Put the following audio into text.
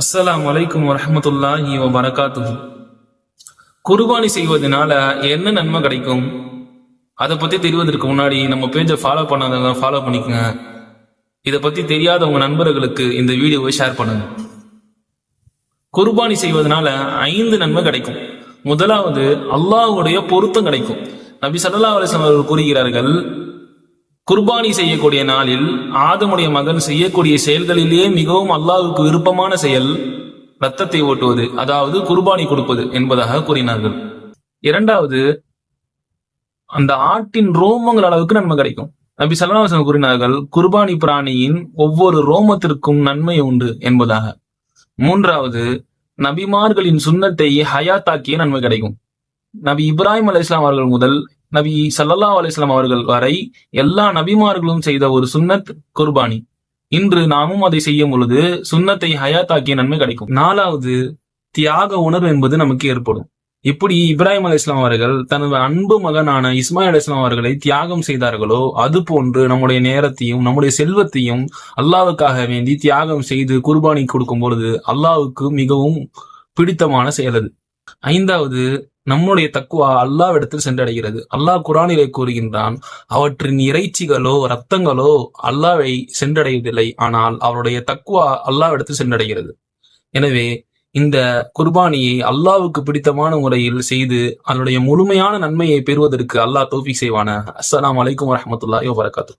அஸ்ஸலாமு அலைக்கும் வரஹ்மத்துல்லாஹி வபரகாத்துஹு. குர்பானி செய்வதனால என்ன நன்மை கிடைக்கும் அதை பத்தி தெரிவதற்கு முன்னாடி நம்ம பேஜை ஃபாலோ பண்ணாதவங்க ஃபாலோ பண்ணிக்கோங்க. இதை பத்தி தெரியாத உங்க நண்பர்களுக்கு இந்த வீடியோவை ஷேர் பண்ணுங்க. குர்பானி செய்வதனால 5 நன்மை கிடைக்கும். முதலாவது, அல்லாஹ்வுடைய பொருத்தம் கிடைக்கும். நபி ஸல்லல்லாஹு அலைஹி வஸல்லம் அவர்கள் கூறுகிறார்கள், குர்பானி செய்யக்கூடிய நாளில் ஆதமுடைய மகன் செய்யக்கூடிய செயல்களிலேயே மிகவும் அல்லாஹ்வுக்கு விருப்பமான செயல் ரத்தத்தை ஓட்டுவது, அதாவது குர்பானி கொடுப்பது என்பதாக கூறினார்கள். இரண்டாவது, அந்த ஆட்டின் ரோமங்கள் அளவுக்கு நன்மை கிடைக்கும். நபி ஸல்லல்லாஹு அலைஹி வஸல்லம் கூறினார்கள், குர்பானி பிராணியின் ஒவ்வொரு ரோமத்திற்கும் நன்மை உண்டு என்பதாக. மூன்றாவது, நபிமார்களின் சுன்னத்தை ஹயாத்தாக்கிய நன்மை கிடைக்கும். நபி இப்ராஹிம் அலைஹிஸ்ஸலாம் அவர்கள் முதல் நபி ஸல்லல்லாஹு அலைஹி வஸல்லம் அவர்கள் வரை எல்லா நபிமார்களும் செய்த ஒரு சுன்னத் குர்பானி. இன்று நாமும் அதை செய்யும் பொழுது சுன்னத்தை ஹயாத்தாக்கிய நன்மை கிடைக்கும். நாலாவது, தியாக உணர்வு என்பது நமக்கு ஏற்படும். இப்படி இப்ராஹிம் அலைஹிஸ்ஸலாம் அவர்கள் தனது அன்பு மகனான இஸ்மாயில் அலைஹிஸ்ஸலாம் அவர்களை தியாகம் செய்தார்களோ, அது போன்று நம்முடைய நேரத்தையும் நம்முடைய செல்வத்தையும் அல்லாஹ்வுக்காக வேண்டி தியாகம் செய்து குர்பானி கொடுக்கும் பொழுது அல்லாஹ்வுக்கு மிகவும் பிடித்தமான செயல் அது. ஐந்தாவது, நம்முடைய தக்குவா அல்லாஹ்விடத்தில் சென்றடைகிறது. அல்லாஹ் குர்ஆனிலே கூறுகின்றான், அவற்றின் இறைச்சிகளோ ரத்தங்களோ அல்லாஹ்வை சென்றடைவதில்லை, ஆனால் அவருடைய தக்குவா அல்லாஹ்விடத்தில் சென்றடைகிறது. எனவே இந்த குர்பானியை அல்லாஹ்வுக்கு பிடித்தமான முறையில் செய்து அதனுடைய முழுமையான நன்மையை பெறுவதற்கு அல்லாஹ் தௌஃபீக் செய்வான. அஸ்ஸலாமு அலைக்கும் வரஹ்மத்துல்லாஹி வபரகாத்துஹு.